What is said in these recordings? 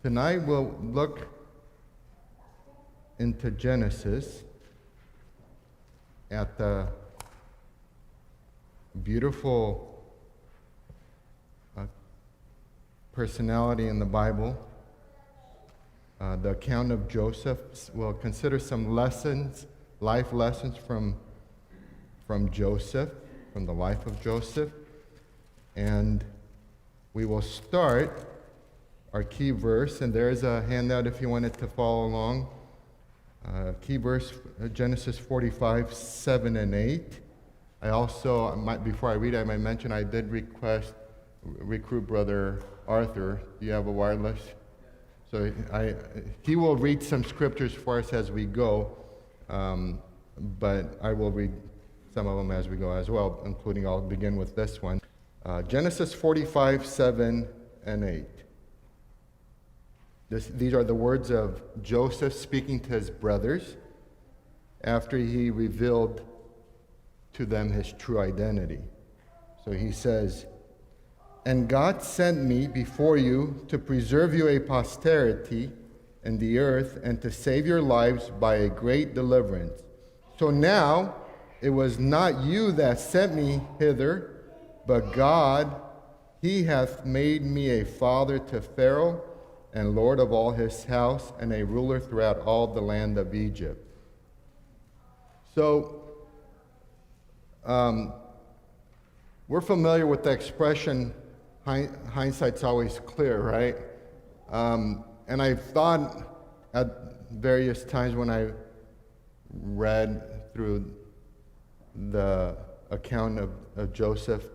Tonight we'll look into Genesis at the beautiful personality in the Bible, the account of Joseph. We'll consider some lessons, life lessons from Joseph, from the life of Joseph. And we will start our key verse, and there is a handout if you wanted to follow along. Key verse, Genesis 45, 7 and 8. I also, before I read it, I might mention I did recruit Brother Arthur. Do you have a wireless? So he will read some scriptures for us as we go, but I will read some of them as we go as well, including I'll begin with this one. Genesis 45, 7 and 8. These are the words of Joseph speaking to his brothers after he revealed to them his true identity. So he says, "And God sent me before you to preserve you a posterity in the earth and to save your lives by a great deliverance. So now it was not you that sent me hither, but God, he hath made me a father to Pharaoh, and Lord of all his house, and a ruler throughout all the land of Egypt." So, we're familiar with the expression, hindsight's always clear, right? And I've thought at various times when I read through the account of Joseph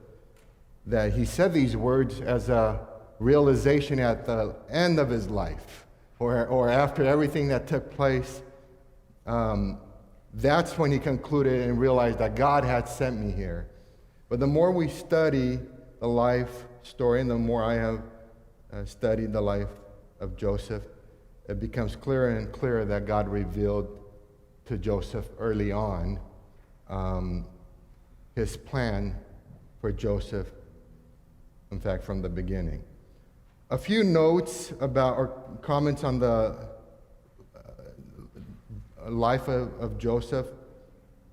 that he said these words as a realization at the end of his life, or after everything that took place. That's when he concluded and realized that God had sent me here. But the more we study the life story, and the more I have studied the life of Joseph, it becomes clearer and clearer that God revealed to Joseph early on his plan for Joseph, in fact, from the beginning. A few notes about or comments on the life of Joseph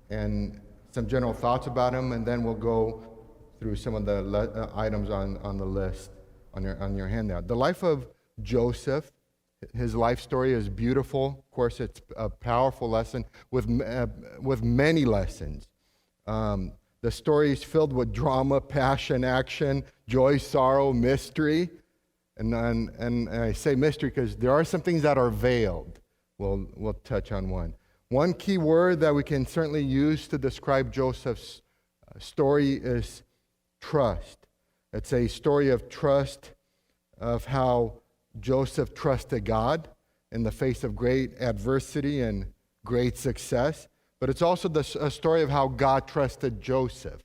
and some general thoughts about him, and then we'll go through some of the items on the list on your handout. The life of Joseph, his life story is beautiful. Of course, it's a powerful lesson with many lessons. The story is filled with drama, passion, action, joy, sorrow, mystery. And I say mystery because there are some things that are veiled. We'll touch on one. One key word that we can certainly use to describe Joseph's story is trust. It's a story of trust, of how Joseph trusted God in the face of great adversity and great success. But it's also a story of how God trusted Joseph.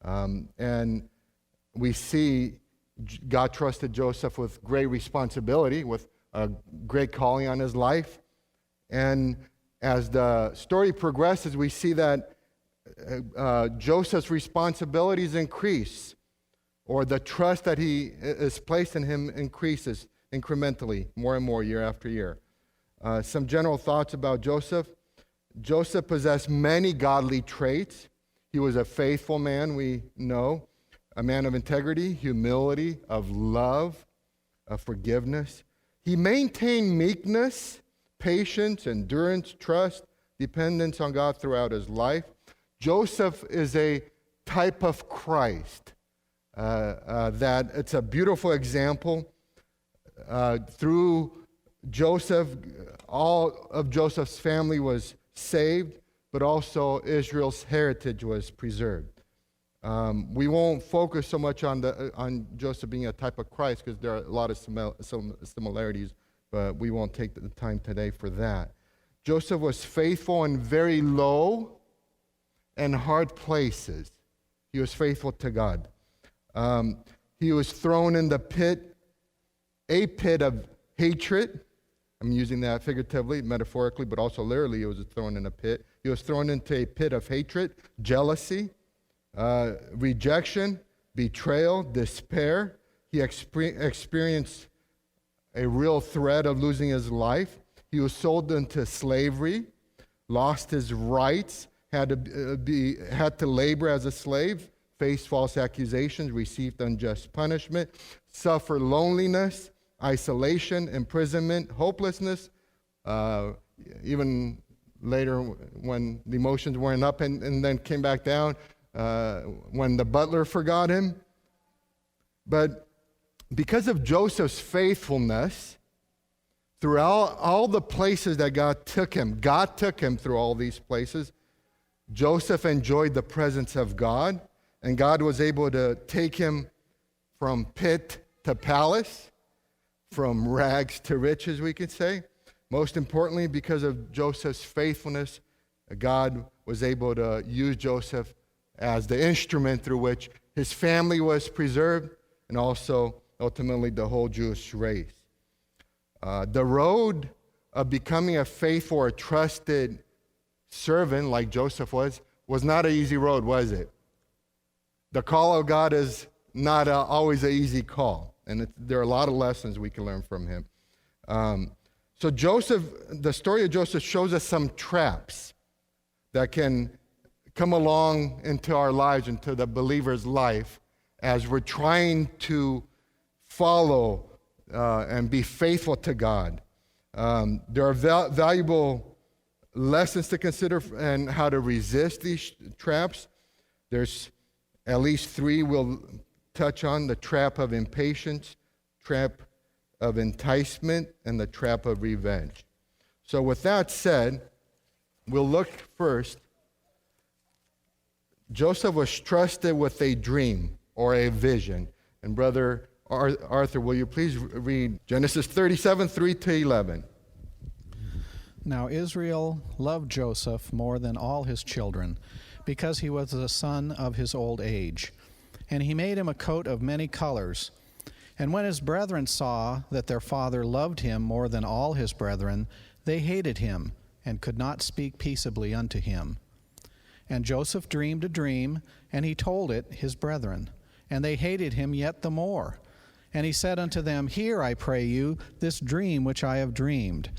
And we see God trusted Joseph with great responsibility, with a great calling on his life. And as the story progresses, we see that Joseph's responsibilities increase, or the trust that he is placed in him increases incrementally, more and more, year after year. Some general thoughts about Joseph. Joseph possessed many godly traits. He was a faithful man, we know. A man of integrity, humility, of love, of forgiveness. He maintained meekness, patience, endurance, trust, dependence on God throughout his life. Joseph is a type of Christ. That it's a beautiful example. Through Joseph, all of Joseph's family was saved, but also Israel's heritage was preserved. We won't focus so much on Joseph being a type of Christ because there are a lot of similarities, but we won't take the time today for that. Joseph was faithful in very low and hard places. He was faithful to God. He was thrown in the pit, a pit of hatred. I'm using that figuratively, metaphorically, but also literally. He was thrown in a pit. He was thrown into a pit of hatred, jealousy, rejection, betrayal, despair. He experienced a real threat of losing his life. He was sold into slavery, lost his rights, had to labor as a slave, face false accusations, received unjust punishment, suffer loneliness, isolation, imprisonment, hopelessness, even later when the emotions weren't up and then came back down, when the butler forgot him. But because of Joseph's faithfulness, through all the places that God took him through all these places. Joseph enjoyed the presence of God, and God was able to take him from pit to palace, from rags to riches, we could say. Most importantly, because of Joseph's faithfulness, God was able to use Joseph as the instrument through which his family was preserved, and also ultimately the whole Jewish race. The road of becoming a faithful or trusted servant, like Joseph was not an easy road, was it? The call of God is not always an easy call, and there are a lot of lessons we can learn from him. So the story of Joseph shows us some traps that can come along into our lives, into the believer's life, as we're trying to follow and be faithful to God. There are valuable lessons to consider and how to resist these traps. There's at least 3 we'll touch on: the trap of impatience, trap of enticement, and the trap of revenge. So with that said, we'll look first. Joseph was trusted with a dream or a vision. And Brother Arthur, will you please read Genesis 37, 3-11. Now Israel loved Joseph more than all his children, because he was the son of his old age. And he made him a coat of many colors. And when his brethren saw that their father loved him more than all his brethren, they hated him, and could not speak peaceably unto him. And Joseph dreamed a dream, and he told it his brethren. And they hated him yet the more. And he said unto them, Hear, I pray you, this dream which I have dreamed.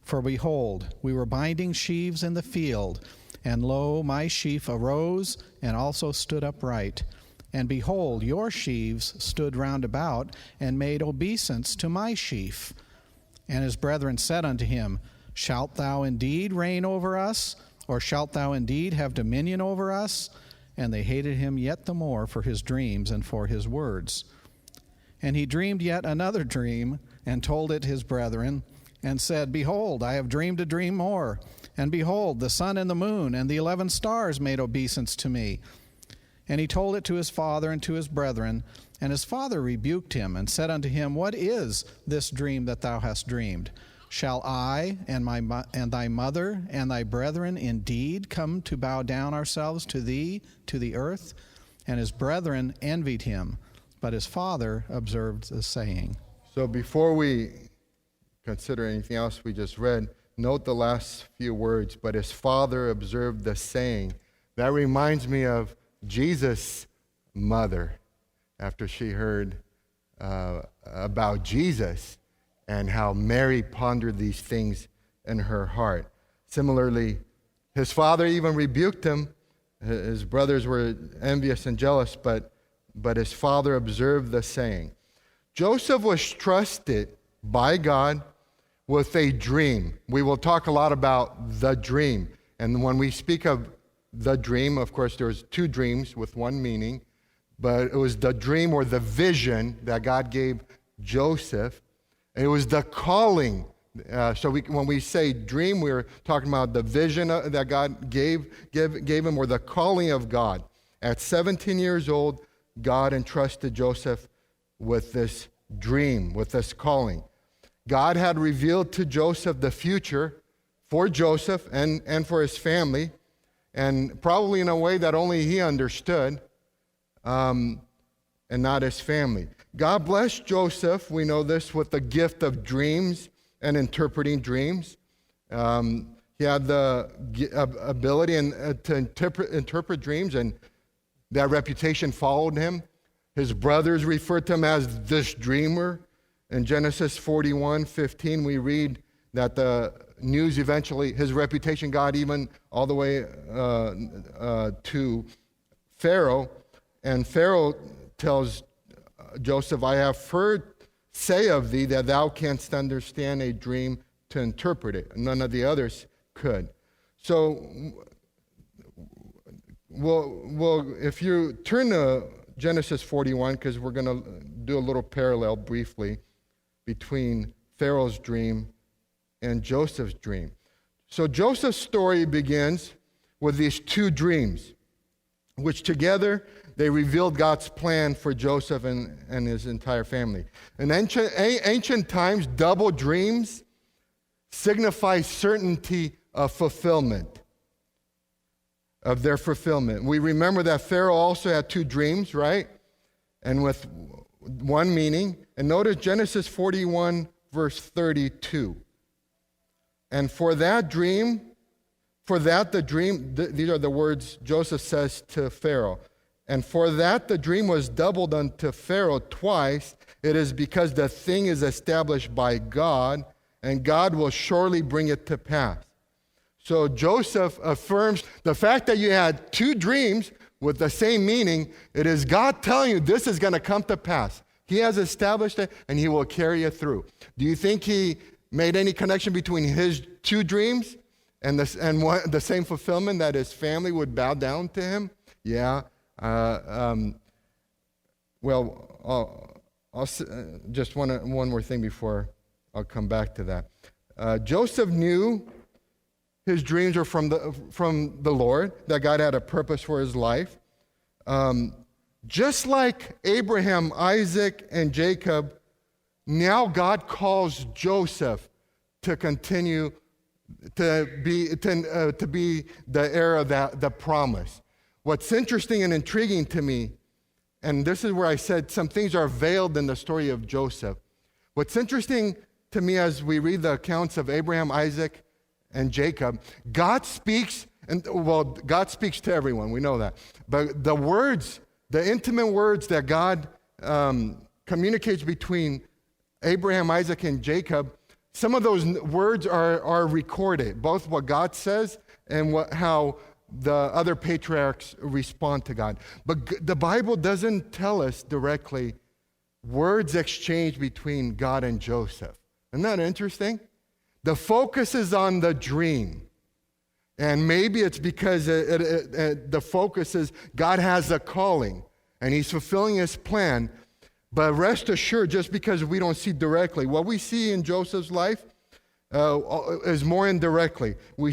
For behold, we were binding sheaves in the field, and lo, my sheaf arose, and also stood upright. And behold, your sheaves stood round about, and made obeisance to my sheaf. And his brethren said unto him, Shalt thou indeed reign over us? Or shalt thou indeed have dominion over us? And they hated him yet the more for his dreams and for his words. And he dreamed yet another dream, and told it his brethren, and said, Behold, I have dreamed a dream more. And behold, the sun and the moon and the 11 stars made obeisance to me. And he told it to his father and to his brethren. And his father rebuked him, and said unto him, What is this dream that thou hast dreamed? Shall I and thy mother and thy brethren indeed come to bow down ourselves to thee, to the earth? And his brethren envied him, but his father observed the saying. So before we consider anything else we just read, note the last few words, but his father observed the saying. That reminds me of Jesus' mother, after she heard about Jesus, and how Mary pondered these things in her heart. Similarly, his father even rebuked him. His brothers were envious and jealous, but his father observed the saying. Joseph was trusted by God with a dream. We will talk a lot about the dream. And when we speak of the dream, of course, there's 2 dreams with one meaning, but it was the dream or the vision that God gave Joseph. It was the calling. When we say dream, we're talking about the vision that God gave him, or the calling of God. At 17 years old, God entrusted Joseph with this dream, with this calling. God had revealed to Joseph the future for Joseph and for his family, and probably in a way that only he understood, and not his family. God blessed Joseph, we know this, with the gift of dreams and interpreting dreams. He had the ability to interpret dreams, and that reputation followed him. His brothers referred to him as this dreamer. In Genesis 41:15, we read that the news eventually, his reputation got even all the way to Pharaoh. And Pharaoh tells Joseph, I have heard say of thee that thou canst understand a dream to interpret it. None of the others could. So, if you turn to Genesis 41, because we're going to do a little parallel briefly between Pharaoh's dream and Joseph's dream. So Joseph's story begins with these two dreams, which together they revealed God's plan for Joseph and his entire family. In ancient times, double dreams signify certainty of fulfillment, of their fulfillment. We remember that Pharaoh also had two dreams, right? And with one meaning. And notice Genesis 41, verse 32. And for that dream, these are the words Joseph says to Pharaoh. And for that the dream was doubled unto Pharaoh twice. It is because the thing is established by God, and God will surely bring it to pass. So Joseph affirms the fact that you had two dreams with the same meaning. It is God telling you this is going to come to pass. He has established it, and he will carry it through. Do you think he made any connection between his two dreams and the same fulfillment, that his family would bow down to him? Yeah. Just one more thing before I'll come back to that. Joseph knew his dreams were from the Lord, that God had a purpose for his life. Just like Abraham, Isaac, and Jacob, now God calls Joseph to continue to be the heir of the promise. What's interesting and intriguing to me, and this is where I said some things are veiled in the story of Joseph. What's interesting to me as we read the accounts of Abraham, Isaac, and Jacob, God speaks to everyone, we know that. But the intimate words that God communicates between Abraham, Isaac, and Jacob, some of those words are recorded, both what God says and how the other patriarchs respond to God. But the Bible doesn't tell us directly words exchanged between God and Joseph. Isn't that interesting? The focus is on the dream. And maybe it's because the focus is God has a calling and he's fulfilling his plan. But rest assured, just because we don't see directly, what we see in Joseph's life is more indirectly. We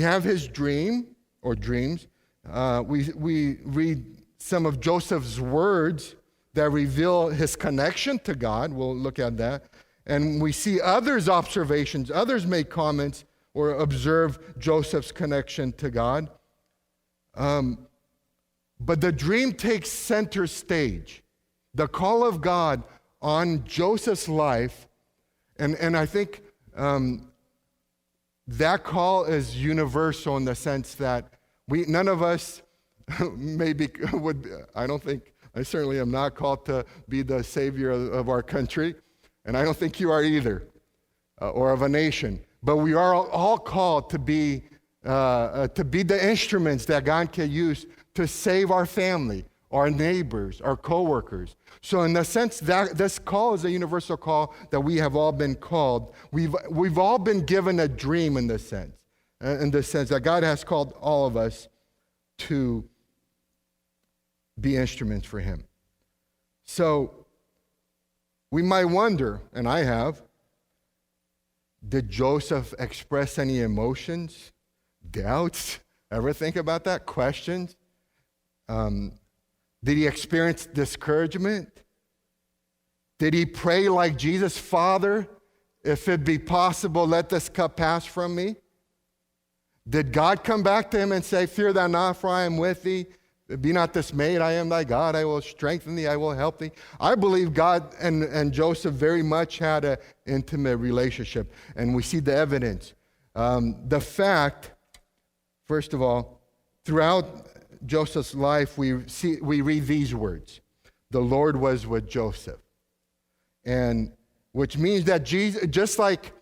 have his dream or dreams. We read some of Joseph's words that reveal his connection to God. We'll look at that. And we see others' observations. Others make comments or observe Joseph's connection to God. But the dream takes center stage. The call of God on Joseph's life, and I think that call is universal in the sense that none of us I certainly am not called to be the savior of our country, and I don't think you are either, or of a nation. But we are all called to be the instruments that God can use to save our family, our neighbors, our coworkers. So in the sense that this call is a universal call that we have all been called. We've all been given a dream in this sense that God has called all of us to be instruments for him. So we might wonder, and I have, did Joseph express any emotions, doubts? Ever think about that? Questions? Did he experience discouragement? Did he pray like Jesus, Father, if it be possible, let this cup pass from me? Did God come back to him and say, fear thou not, for I am with thee? Be not dismayed, I am thy God. I will strengthen thee, I will help thee. I believe God and Joseph very much had an intimate relationship, and we see the evidence. The fact, first of all, throughout Joseph's life, we read these words. The Lord was with Joseph. And which means that Jesus, just like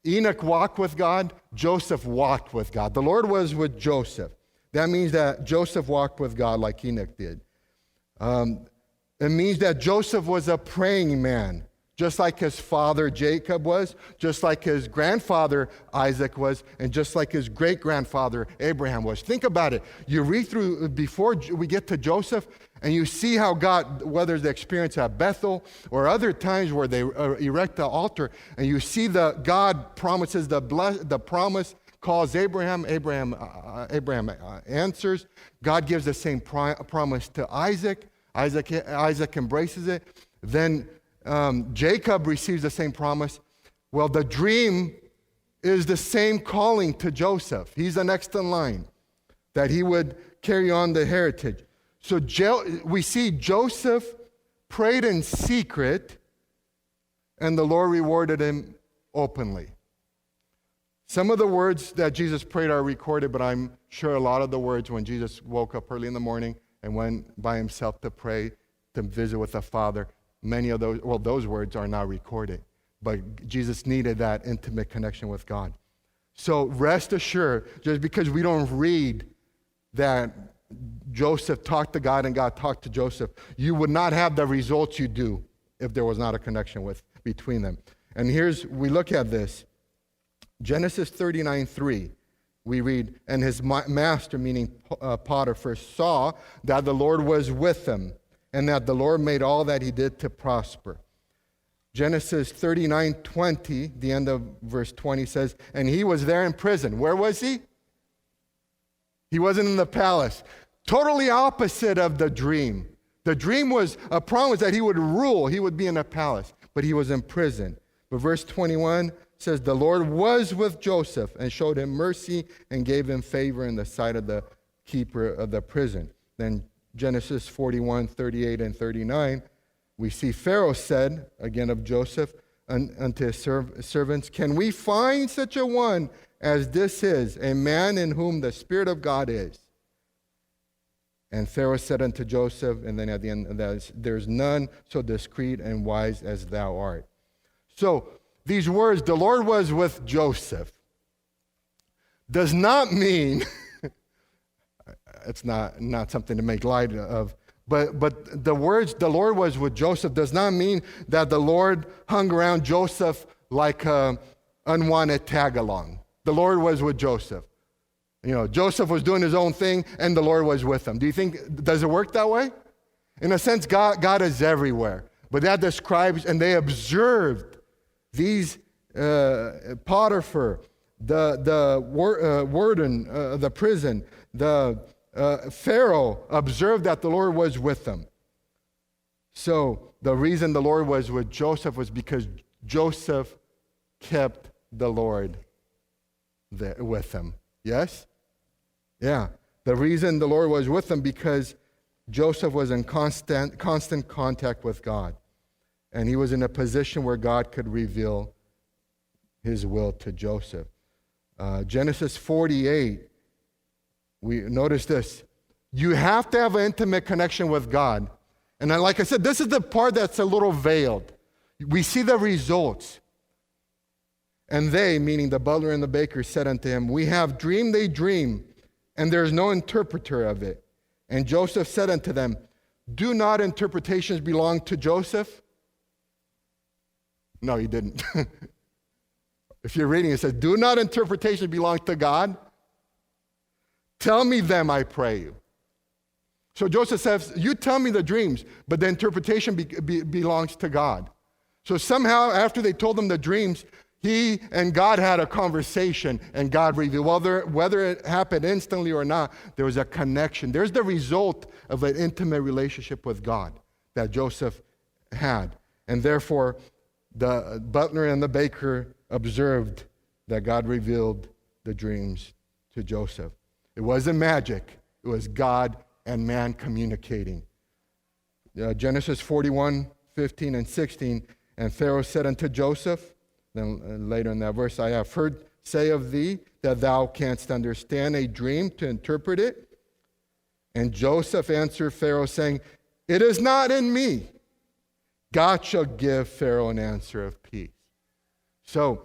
Enoch walked with God, Joseph walked with God. The Lord was with Joseph. That means that Joseph walked with God like Enoch did. It means that Joseph was a praying man, just like his father Jacob was, just like his grandfather Isaac was, and just like his great-grandfather Abraham was. Think about it. You read through, before we get to Joseph, and you see how God, whether the experience at Bethel or other times where they erect the altar, and you see God promises the promise, calls Abraham, Abraham answers. God gives the same promise to Isaac. Isaac embraces it. Then Jacob receives the same promise. Well, the dream is the same calling to Joseph. He's the next in line, that he would carry on the heritage. So we see Joseph prayed in secret, and the Lord rewarded him openly. Some of the words that Jesus prayed are recorded, but I'm sure a lot of the words when Jesus woke up early in the morning and went by himself to pray, to visit with the Father, many of those words are not recorded. But Jesus needed that intimate connection with God. So rest assured, just because we don't read that Joseph talked to God and God talked to Joseph, you would not have the results you do if there was not a connection between them. And we look at this. Genesis 39:3, we read, and his master, meaning Potiphar, saw that the Lord was with him, and that the Lord made all that he did to prosper. Genesis 39:20, the end of verse 20 says, and he was there in prison. Where was he? He wasn't in the palace. Totally opposite of the dream. The dream was a promise that he would rule. He would be in a palace, but he was in prison. But verse 21 says, the Lord was with Joseph and showed him mercy and gave him favor in the sight of the keeper of the prison. Then Genesis 41:38 and 39, we see Pharaoh said, again of Joseph, unto his servants, can we find such a one as this is, a man in whom the Spirit of God is? And Pharaoh said unto Joseph, and then at the end, there's none so discreet and wise as thou art. So these words, the Lord was with Joseph, does not mean, it's not something to make light of, but the words, the Lord was with Joseph, does not mean that the Lord hung around Joseph like an unwanted tag-along. The Lord was with Joseph. Joseph was doing his own thing, and the Lord was with him. Does it work that way? In a sense, God is everywhere. But that describes, and they observed these Potiphar, the warden of the prison, the Pharaoh observed that the Lord was with them. So the reason the Lord was with Joseph was because Joseph kept the Lord with him. Yes? Yeah. The reason the Lord was with them because Joseph was in constant contact with God. And he was in a position where God could reveal his will to Joseph. Genesis 48, we notice this. You have to have an intimate connection with God. And like I said, this is the part that's a little veiled. We see the results. And they, meaning the butler and the baker, said unto him, we have dreamed a dream, and there is no interpreter of it. And Joseph said unto them, do not interpretations belong to Joseph? No, he didn't. If you're reading, it says, do not interpretations belong to God? Tell me them, I pray you. So Joseph says, you tell me the dreams, but the interpretation belongs to God. So somehow, after they told him the dreams, he and God had a conversation, and God revealed. Whether it happened instantly or not, there was a connection. There's the result of an intimate relationship with God that Joseph had. And therefore, the butler and the baker observed that God revealed the dreams to Joseph. It wasn't magic. It was God and man communicating. Genesis 41:15 and 16, and Pharaoh said unto Joseph, then later in that verse, I have heard say of thee that thou canst understand a dream to interpret it. And Joseph answered Pharaoh, saying, it is not in me God shall give Pharaoh an answer of peace. So,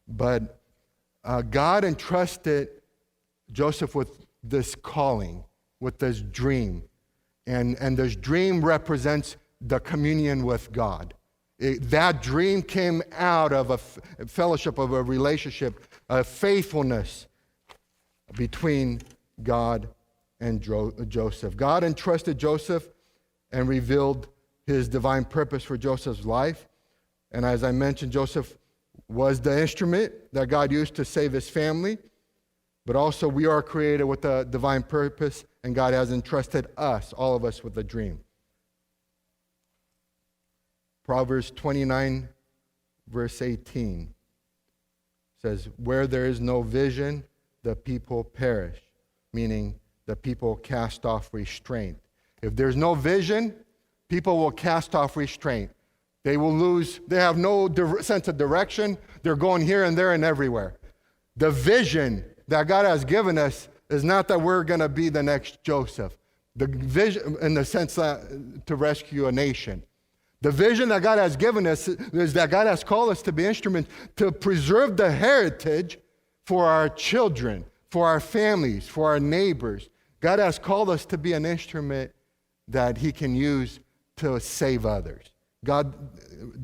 but God entrusted Joseph with this calling, with this dream. And this dream represents the communion with God. That dream came out of a fellowship, of a relationship, a faithfulness between God and Joseph. God entrusted Joseph and revealed his divine purpose for Joseph's life. And as I mentioned, Joseph was the instrument that God used to save his family. But also we are created with a divine purpose, and God has entrusted us, all of us, with a dream. Proverbs 29, verse 18 says, where there is no vision, the people perish, meaning the people cast off restraint. If there's no vision, people will cast off restraint. They will lose, they have no sense of direction. They're going here and there and everywhere. The vision that God has given us is not that we're going to be the next Joseph. The vision, in the sense that to rescue a nation. The vision that God has given us is that God has called us to be instruments to preserve the heritage for our children, for our families, for our neighbors. God has called us to be an instrument that He can use to save others. God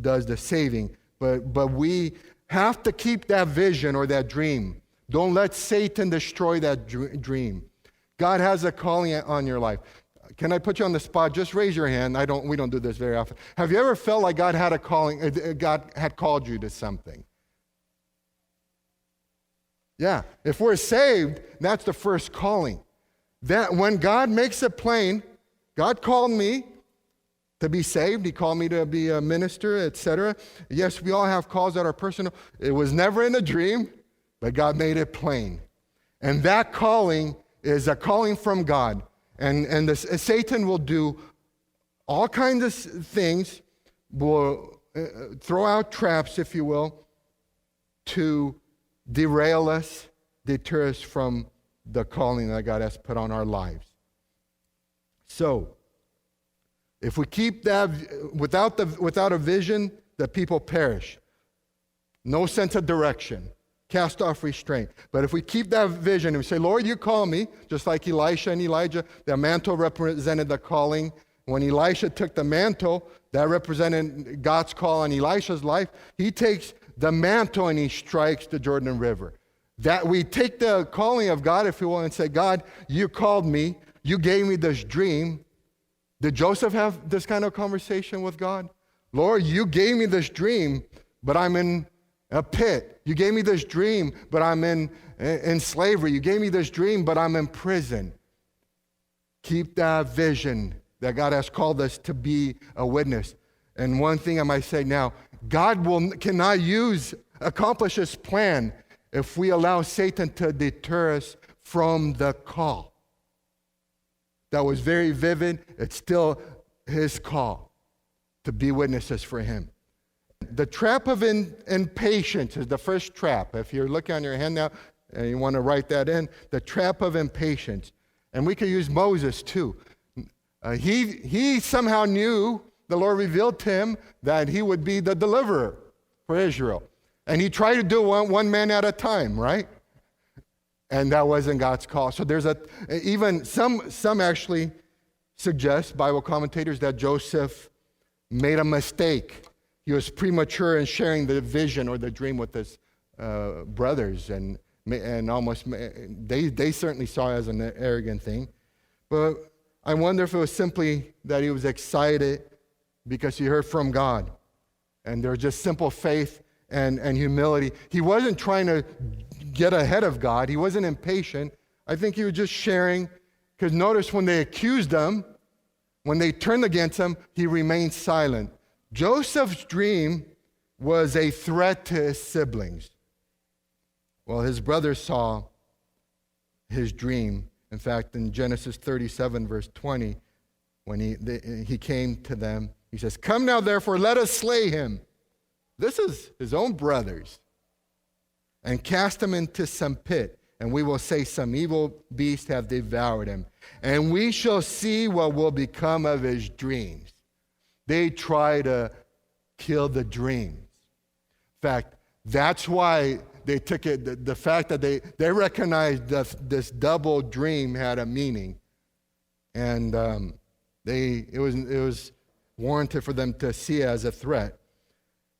does the saving, but we have to keep that vision or that dream. Don't let Satan destroy that dream. God has a calling on your life. Can I put you on the spot? Just raise your hand. We don't do this very often. Have you ever felt like God had a calling, God had called you to something? Yeah. If we're saved, that's the first calling. That when God makes it plain, God called me to be saved. He called me to be a minister, etc. Yes, we all have calls that are personal. It was never in a dream, but God made it plain. And that calling is a calling from God. And Satan will do all kinds of things, will throw out traps, if you will, to derail us, deter us from the calling that God has put on our lives. So, if we keep that, without a vision, the people perish. No sense of direction. Cast off restraint. But if we keep that vision and we say, Lord, you call me, just like Elisha and Elijah, the mantle represented the calling. When Elisha took the mantle, that represented God's call on Elisha's life. He takes the mantle and he strikes the Jordan River. That we take the calling of God, if you will, and say, God, you called me. You gave me this dream. Did Joseph have this kind of conversation with God? Lord, you gave me this dream, but I'm in a pit. You gave me this dream, but I'm in slavery. You gave me this dream, but I'm in prison. Keep that vision that God has called us to be a witness. And one thing I might say now, God cannot accomplish His plan if we allow Satan to deter us from the call. That was very vivid. It's still His call to be witnesses for Him. The trap of impatience is the first trap. If you're looking on your hand now and you want to write that in, the trap of impatience. And we could use Moses too. He somehow knew, the Lord revealed to him that he would be the deliverer for Israel. And he tried to do one man at a time, right? And that wasn't God's call. So there's even some actually suggest, Bible commentators, that Joseph made a mistake. He was premature in sharing the vision or the dream with his brothers, and almost they certainly saw it as an arrogant thing. But I wonder if it was simply that he was excited because he heard from God, and there was just simple faith and humility. He wasn't trying to get ahead of God. He wasn't impatient. I think he was just sharing, because notice when they accused him, when they turned against him, he remained silent. Joseph's dream was a threat to his siblings. Well, his brothers saw his dream. In fact, in Genesis 37, verse 20, when he came to them, he says, "Come now, therefore, let us slay him." This is his own brothers. "And cast him into some pit, and we will say some evil beast have devoured him. And we shall see what will become of his dreams." They try to kill the dreams. In fact, that's why they took it, the fact that they recognized this double dream had a meaning. And it was warranted for them to see it as a threat.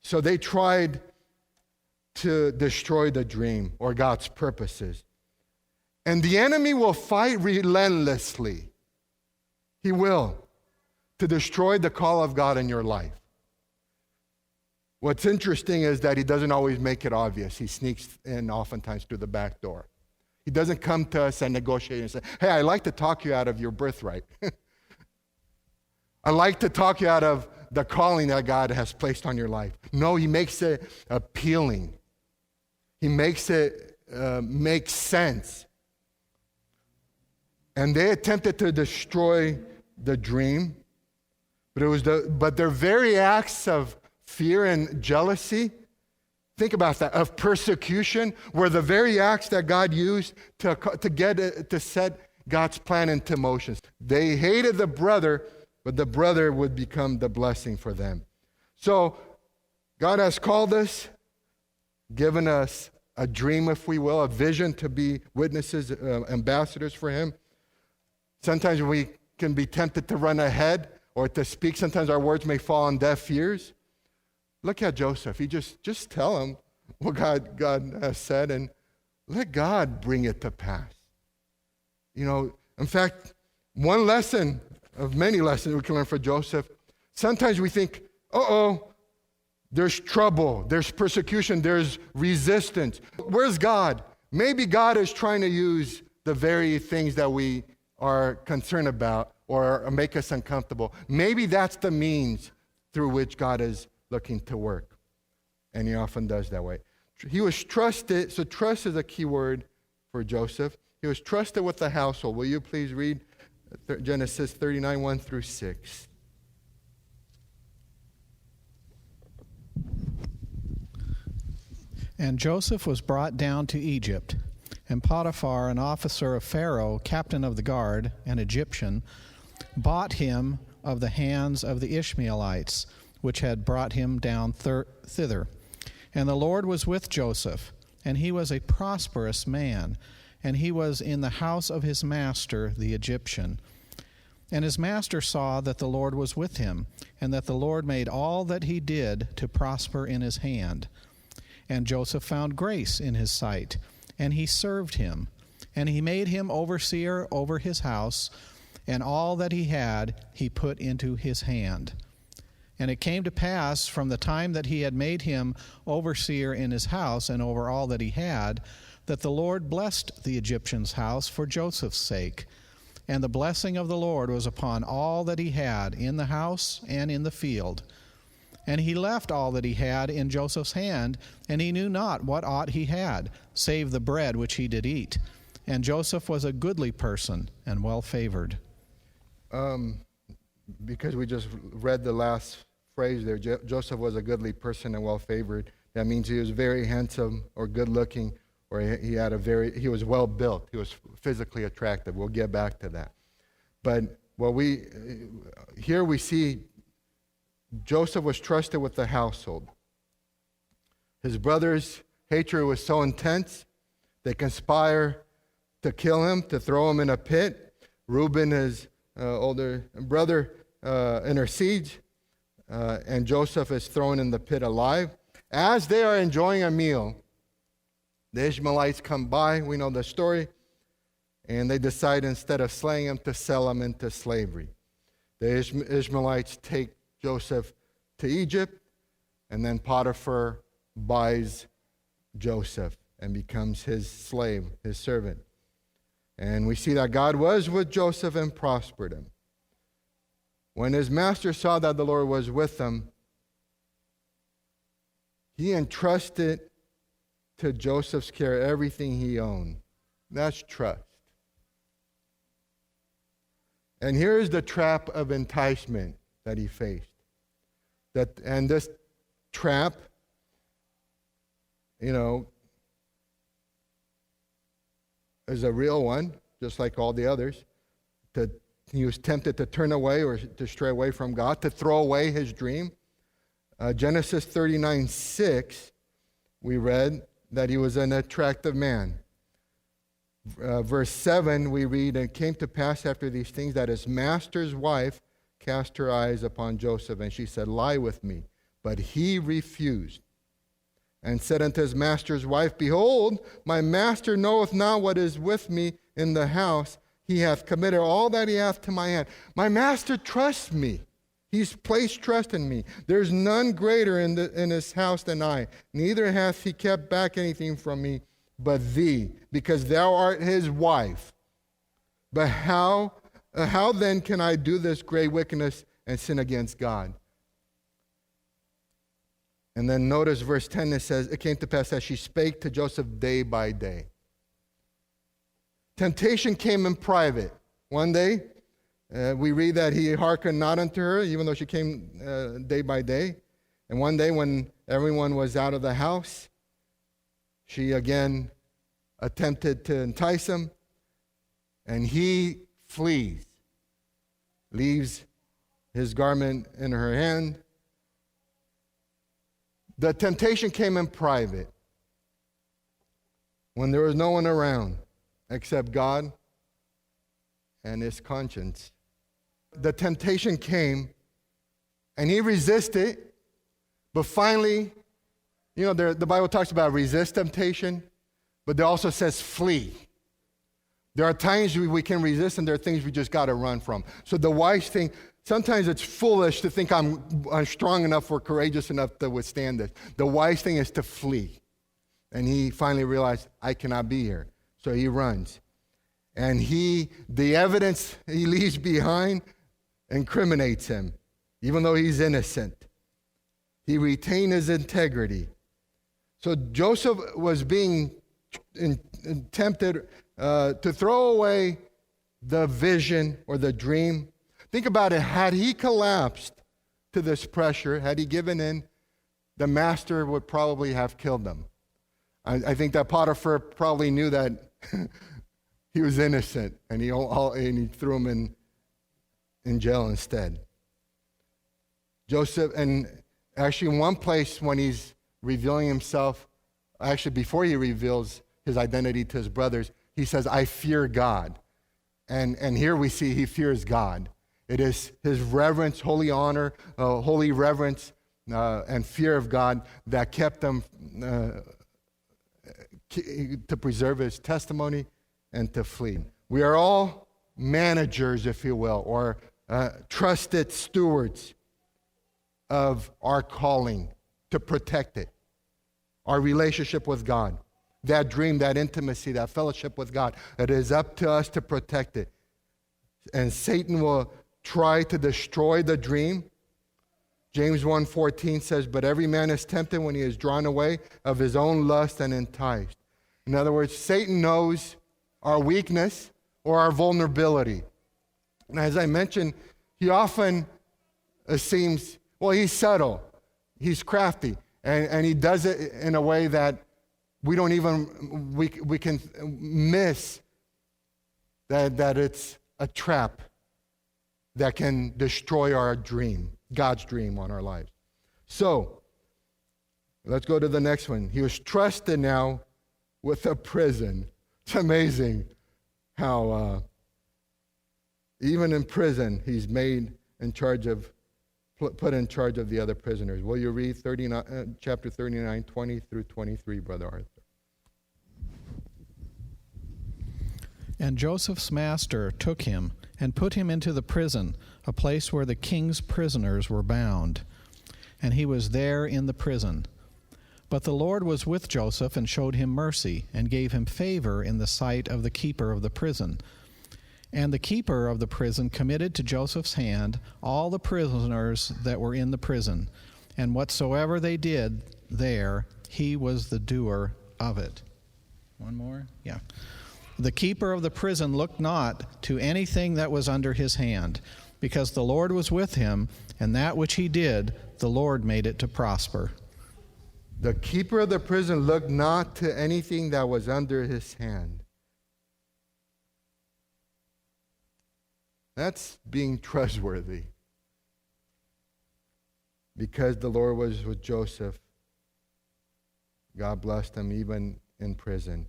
So they tried to destroy the dream or God's purposes. And the enemy will fight relentlessly. He will, to destroy the call of God in your life. What's interesting is that he doesn't always make it obvious. He sneaks in oftentimes through the back door. He doesn't come to us and negotiate and say, hey, I'd like to talk you out of your birthright. I'd like to talk you out of the calling that God has placed on your life. No, he makes it appealing. He makes it make sense. And they attempted to destroy the dream, but their very acts of fear and jealousy, think about that, of persecution, were the very acts that God used to set God's plan into motion. They hated the brother, but the brother would become the blessing for them. So God has called us, given us a dream, if we will, a vision to be witnesses, ambassadors for him. Sometimes we can be tempted to run ahead or to speak. Sometimes our words may fall on deaf ears. Look at Joseph. He just tell him what God has said and let God bring it to pass. In fact, one lesson of many lessons we can learn from Joseph, sometimes we think, there's trouble, there's persecution, there's resistance. Where's God? Maybe God is trying to use the very things that we are concerned about or make us uncomfortable. Maybe that's the means through which God is looking to work. And he often does that way. He was trusted, so trust is a key word for Joseph. He was trusted with the household. Will you please read Genesis 39, 1 through 6. And Joseph was brought down to Egypt, and Potiphar, an officer of Pharaoh, captain of the guard, an Egyptian, bought him of the hands of the Ishmaelites, which had brought him down thither. And the Lord was with Joseph, and he was a prosperous man, and he was in the house of his master, the Egyptian. And his master saw that the Lord was with him, and that the Lord made all that he did to prosper in his hand. And Joseph found grace in his sight, and he served him. And he made him overseer over his house, and all that he had he put into his hand. And it came to pass from the time that he had made him overseer in his house and over all that he had, that the Lord blessed the Egyptian's house for Joseph's sake. And the blessing of the Lord was upon all that he had in the house and in the field. And he left all that he had in Joseph's hand, and he knew not what aught he had, save the bread which he did eat. And Joseph was a goodly person and well favored. Because we just read the last phrase there, Joseph was a goodly person and well favored. That means he was very handsome or good looking, or he was well built. He was physically attractive. We'll get back to that. But here we see Joseph was trusted with the household. His brothers' hatred was so intense, they conspire to kill him, to throw him in a pit. Reuben, his older brother, intercedes, and Joseph is thrown in the pit alive. As they are enjoying a meal, the Ishmaelites come by, we know the story, and they decide instead of slaying him to sell him into slavery. The Ishmaelites take Joseph to Egypt, and then Potiphar buys Joseph and becomes his slave, his servant. And we see that God was with Joseph and prospered him. When his master saw that the Lord was with him, he entrusted to Joseph's care everything he owned. That's trust. And here's the trap of enticement that he faced. And this trap, is a real one, just like all the others, to he was tempted to turn away or to stray away from God, to throw away his dream. Genesis 39:6, we read that he was an attractive man. Verse 7, we read, "And it came to pass after these things that his master's wife cast her eyes upon Joseph, and she said, 'Lie with me.' But he refused, and said unto his master's wife, Behold, my master knoweth not what is with me in the house. He hath committed all that he hath to my hand. My master trusts me. He's placed trust in me. There's none greater in his house than I. Neither hath he kept back anything from me but thee, because thou art his wife. But how then can I do this great wickedness and sin against God?" And then notice verse 10, it says, "It came to pass that she spake to Joseph day by day." Temptation came in private. One day, we read that he hearkened not unto her, even though she came day by day. And one day when everyone was out of the house, she again attempted to entice him, and he flees, leaves his garment in her hand. The temptation came in private, when there was no one around except God and his conscience. The temptation came, and he resisted, but finally, the Bible talks about resist temptation, but it also says flee. There are times we can resist, and there are things we just got to run from. So the wise thing, sometimes it's foolish to think I'm strong enough or courageous enough to withstand this. The wise thing is to flee. And he finally realized, I cannot be here. So he runs. And the evidence he leaves behind incriminates him, even though he's innocent. He retained his integrity. So Joseph was being tempted to throw away the vision or the dream. Think about it. Had he collapsed to this pressure, had he given in, the master would probably have killed him. I think that Potiphar probably knew that he was innocent, and he threw him in jail instead. Joseph, and actually in one place when he's revealing himself, actually before he reveals his identity to his brothers, he says, I fear God. And here we see he fears God. It is his reverence, holy honor, holy reverence, and fear of God that kept him to preserve his testimony and to flee. We are all managers, if you will, or trusted stewards of our calling to protect it, our relationship with God, that dream, that intimacy, that fellowship with God. It is up to us to protect it. And Satan will try to destroy the dream. James 1:14 says, but every man is tempted when he is drawn away of his own lust and enticed. In other words, Satan knows our weakness or our vulnerability. And as I mentioned, he often seems, he's subtle, he's crafty, and he does it in a way that we can miss that it's a trap that can destroy our dream, God's dream on our lives. So, let's go to the next one. He was trusted now with a prison. It's amazing how even in prison, he's made in charge of, put in charge of the other prisoners. Will you read chapter 39, 20 through 23, Brother Arthur? And Joseph's master took him and put him into the prison, a place where the king's prisoners were bound. And he was there in the prison. But the Lord was with Joseph and showed him mercy and gave him favor in the sight of the keeper of the prison. And the keeper of the prison committed to Joseph's hand all the prisoners that were in the prison. And whatsoever they did there, he was the doer of it. One more? Yeah. The keeper of the prison looked not to anything that was under his hand, because the Lord was with him, and that which he did, the Lord made it to prosper. The keeper of the prison looked not to anything that was under his hand. That's being trustworthy. Because the Lord was with Joseph, God blessed him even in prison.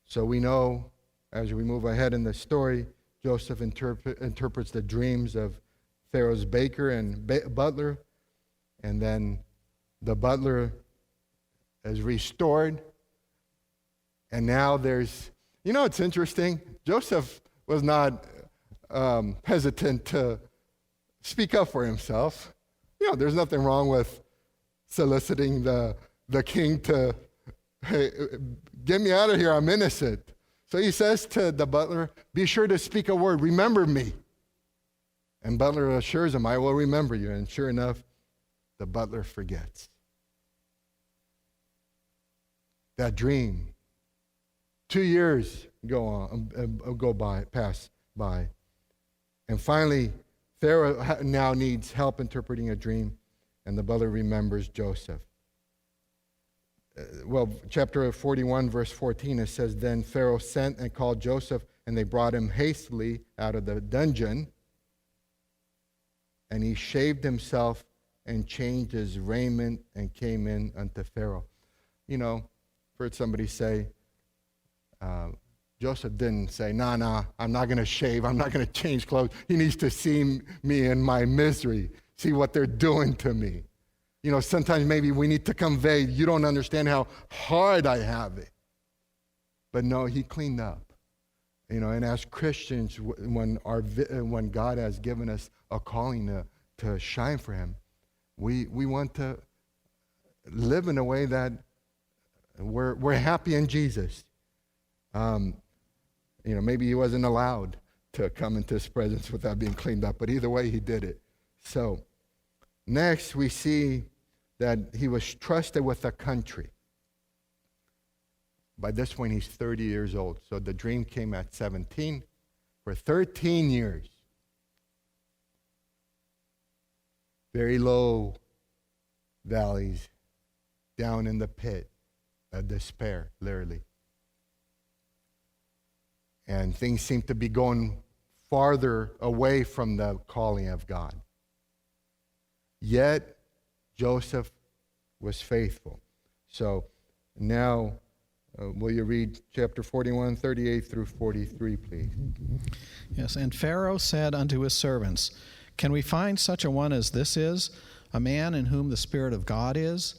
So we know, as we move ahead in the story, Joseph interprets the dreams of Pharaoh's baker and butler, and then the butler is restored. And now there's, it's interesting. Joseph was not hesitant to speak up for himself. There's nothing wrong with soliciting the king to, hey, get me out of here, I'm innocent. So he says to the butler, be sure to speak a word, remember me. And butler assures him, I will remember you. And sure enough, the butler forgets. That dream. 2 years pass by. And finally, Pharaoh now needs help interpreting a dream, and the butler remembers Joseph. Chapter 41, verse 14, it says, then Pharaoh sent and called Joseph, and they brought him hastily out of the dungeon, and he shaved himself and changed his raiment and came in unto Pharaoh. I've heard somebody say, Joseph didn't say, nah, I'm not going to shave, I'm not going to change clothes. He needs to see me in my misery, see what they're doing to me. Sometimes maybe we need to convey, you don't understand how hard I have it. But no, he cleaned up. And as Christians, when God has given us a calling to shine for him, we want to live in a way that we're happy in Jesus. Maybe he wasn't allowed to come into his presence without being cleaned up, but either way, he did it. So, next we see that he was trusted with a country. By this point, he's 30 years old. So the dream came at 17. For 13 years, very low valleys, down in the pit of despair, literally. And things seem to be going farther away from the calling of God. Yet, Joseph was faithful. So, now, will you read chapter 41, 38 through 43, please? Yes, and Pharaoh said unto his servants, can we find such a one as this is, a man in whom the Spirit of God is?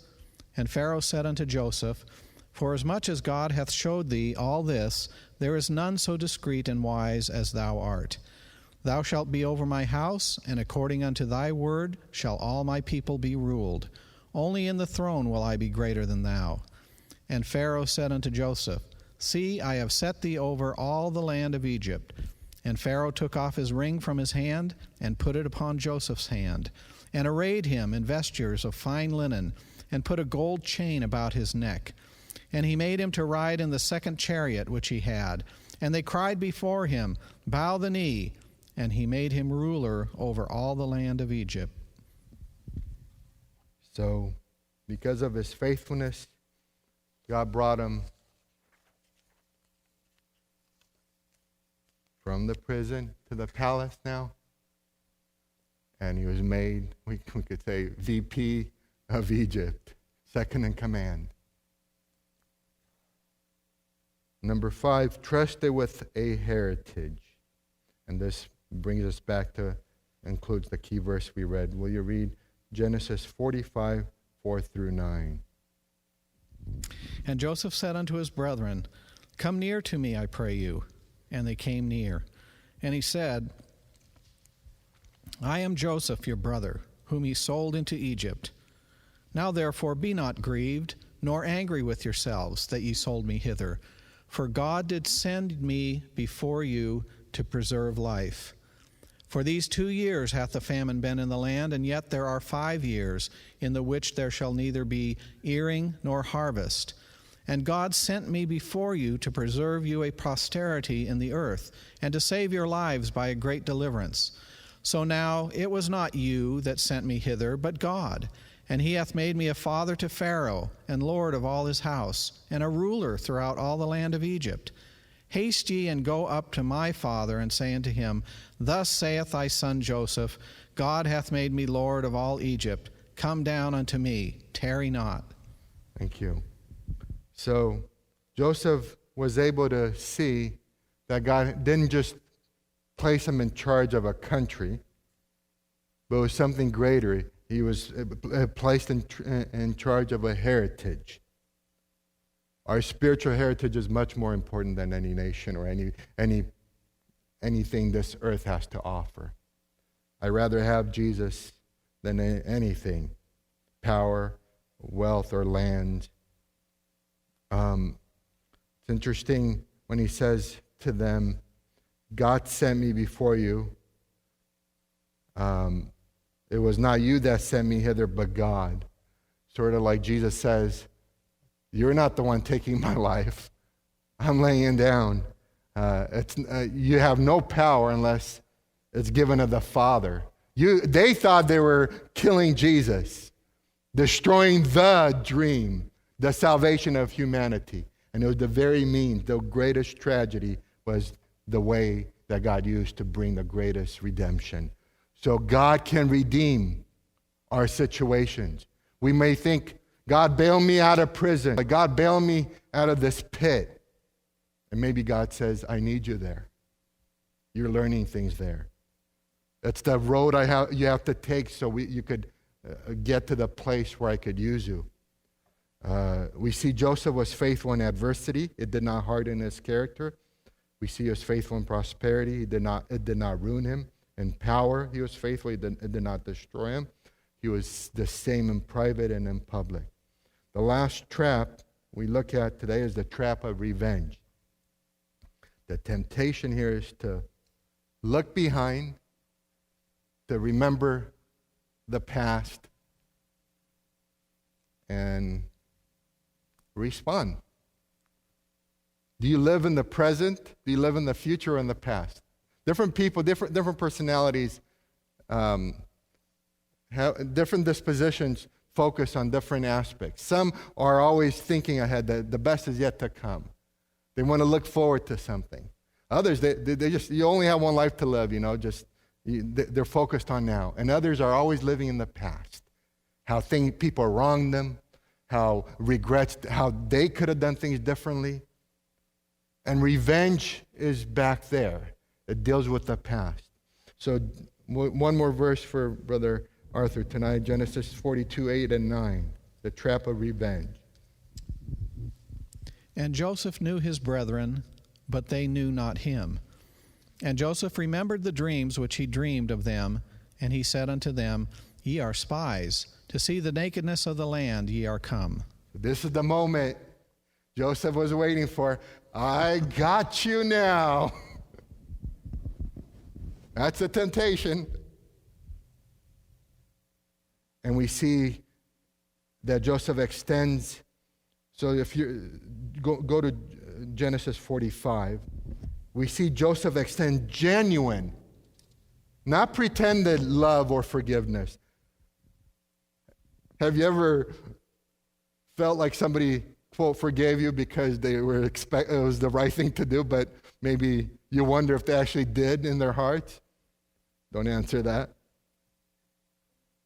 And Pharaoh said unto Joseph, forasmuch as God hath showed thee all this, there is none so discreet and wise as thou art. Thou shalt be over my house, and according unto thy word shall all my people be ruled. Only in the throne will I be greater than thou. And Pharaoh said unto Joseph, see, I have set thee over all the land of Egypt. And Pharaoh took off his ring from his hand, and put it upon Joseph's hand, and arrayed him in vestures of fine linen, and put a gold chain about his neck. And he made him to ride in the second chariot which he had. And they cried before him, bow the knee. And he made him ruler over all the land of Egypt. So, because of his faithfulness, God brought him from the prison to the palace now. And he was made, we could say, VP of Egypt, second in command. Number 5, trusted with a heritage. And this brings us back to, includes the key verse we read. Will you read Genesis 45, 4 through 9? And Joseph said unto his brethren, come near to me, I pray you. And they came near. And he said, I am Joseph your brother, whom he sold into Egypt. Now therefore be not grieved, nor angry with yourselves, that ye sold me hither. For God did send me before you to preserve life. For these 2 years hath the famine been in the land, and yet there are 5 years, in the which there shall neither be earing nor harvest. And God sent me before you to preserve you a posterity in the earth, and to save your lives by a great deliverance. So now it was not you that sent me hither, but God. And he hath made me a father to Pharaoh, and lord of all his house, and a ruler throughout all the land of Egypt. Haste ye and go up to my father, and say unto him, Thus saith thy son Joseph, God hath made me Lord of all Egypt. Come down unto me, tarry not. Thank you. So Joseph was able to see that God didn't just place him in charge of a country, but it was something greater. He was placed in charge of a heritage. Our spiritual heritage is much more important than any nation or anything this earth has to offer. I'd rather have Jesus than anything, power, wealth, or land. It's interesting when he says to them, God sent me before you. It was not you that sent me hither, but God. Sort of like Jesus says, you're not the one taking my life. I'm laying it down. You have no power unless it's given of the Father. They thought they were killing Jesus, destroying the dream, the salvation of humanity. And it was the very means, the greatest tragedy was the way that God used to bring the greatest redemption. So God can redeem our situations. We may think, God, bail me out of prison. God, bail me out of this pit. And maybe God says, I need you there. You're learning things there. That's the road you have to take so you could get to the place where I could use you. We see Joseph was faithful in adversity. It did not harden his character. We see he was faithful in prosperity. It did not ruin him. In power, he was faithful. It did not destroy him. He was the same in private and in public. The last trap we look at today is the trap of revenge. The temptation here is to look behind, to remember the past, and respond. Do you live in the present? Do you live in the future or in the past? Different people, different personalities, have different dispositions, focus on different aspects. Some are always thinking ahead that the best is yet to come. They want to look forward to something. Others, they just, you only have one life to live, they're focused on now. And others are always living in the past. How people wronged them, how regrets, how they could have done things differently. And revenge is back there. It deals with the past. So one more verse for Brother Arthur tonight, Genesis 42, 8 and 9, the trap of revenge. And Joseph knew his brethren, but they knew not him. And Joseph remembered the dreams which he dreamed of them, and he said unto them, Ye are spies, to see the nakedness of the land ye are come. This is the moment Joseph was waiting for. I got you now. That's a temptation. And we see that Joseph extends. So if you go to Genesis 45, we see Joseph extend genuine, not pretended love or forgiveness. Have you ever felt like somebody, quote, forgave you because they were it was the right thing to do, but maybe you wonder if they actually did in their hearts? Don't answer that.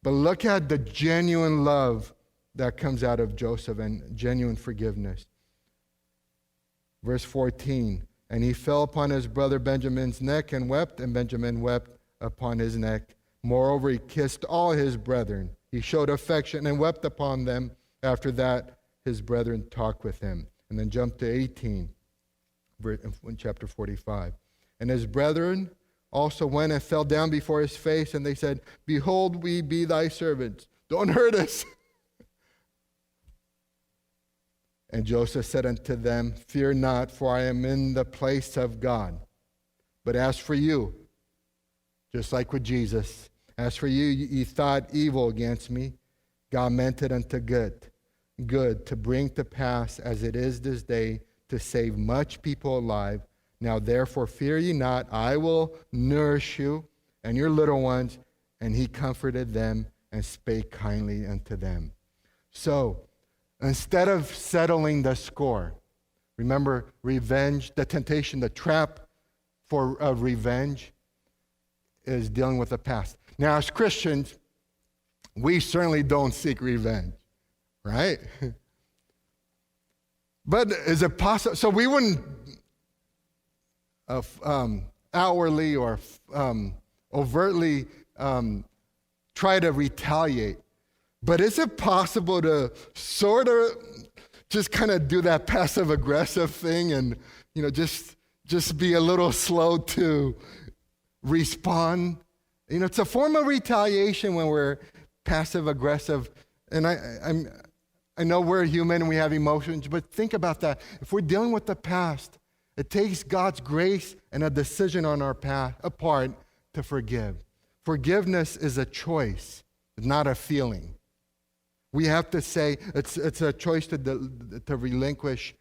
But look at the genuine love that comes out of Joseph and genuine forgiveness. Verse 14, and he fell upon his brother Benjamin's neck and wept, and Benjamin wept upon his neck. Moreover, he kissed all his brethren. He showed affection and wept upon them. After that, his brethren talked with him. And then jump to 18, in chapter 45. And his brethren also went and fell down before his face, and they said, Behold, we be thy servants. Don't hurt us. And Joseph said unto them, Fear not, for I am in the place of God. But as for you, just like with Jesus, as for you, ye thought evil against me. God meant it unto good, to bring to pass as it is this day, to save much people alive. Now therefore fear ye not, I will nourish you and your little ones. And he comforted them and spake kindly unto them. So, instead of settling the score, Remember, revenge, the temptation, the trap for revenge is dealing with the past. Now, as Christians, we certainly don't seek revenge, right? But is it possible? So we wouldn't outwardly or overtly try to retaliate. But is it possible to sort of just kind of do that passive aggressive thing and, just be a little slow to respond? It's a form of retaliation when we're passive aggressive. And I know we're human and we have emotions, but think about that. If we're dealing with the past, it takes God's grace and a decision on our part to forgive. Forgiveness is a choice, not a feeling. We have to say it's a choice to relinquish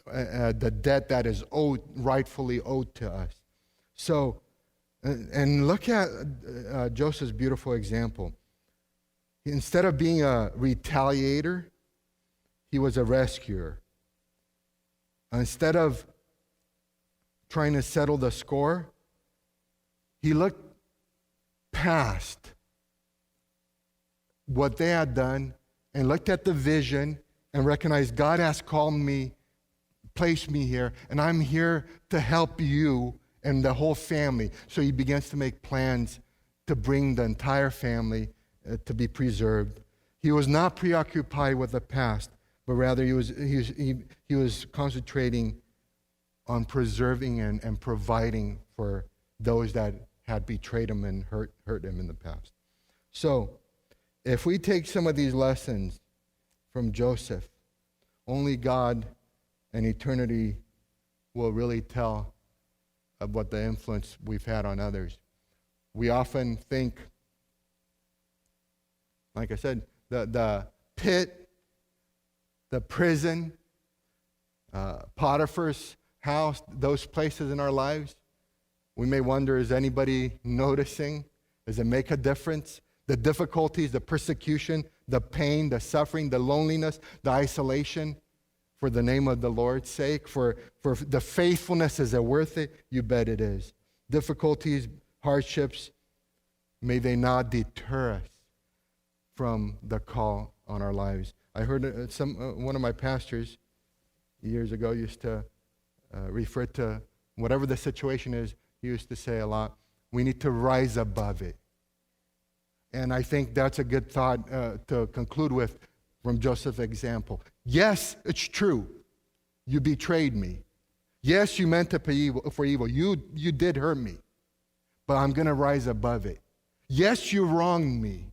the debt that is rightfully owed to us. So, and look at Joseph's beautiful example. Instead of being a retaliator, he was a rescuer. Instead of trying to settle the score, he looked past what they had done and looked at the vision and recognized God has called me, placed me here, and I'm here to help you and the whole family. So he begins to make plans to bring the entire family to be preserved. He was not preoccupied with the past, but rather he was concentrating on preserving and providing for those that had betrayed him and hurt him in the past. So, if we take some of these lessons from Joseph, only God and eternity will really tell of what the influence we've had on others. We often think, like I said, the pit, the prison, Potiphar's house, those places in our lives, we may wonder, is anybody noticing? Does it make a difference? The difficulties, the persecution, the pain, the suffering, the loneliness, the isolation, for the name of the Lord's sake, for the faithfulness, is it worth it? You bet it is. Difficulties, hardships, may they not deter us from the call on our lives. I heard one of my pastors years ago used to refer to whatever the situation is. He used to say a lot, we need to rise above it. And I think that's a good thought to conclude with from Joseph's example. Yes, it's true. You betrayed me. Yes, you meant it for evil. You did hurt me. But I'm going to rise above it. Yes, you wronged me.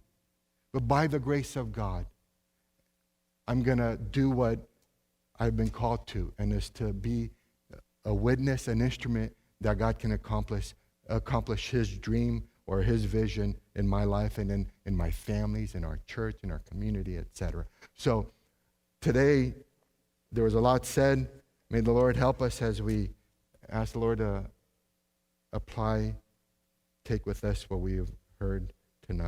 But by the grace of God, I'm going to do what I've been called to, and is to be a witness, an instrument that God can accomplish his dream or his vision in my life and in my families, in our church, in our community, etc. So today, there was a lot said. May the Lord help us as we ask the Lord to take with us what we have heard tonight.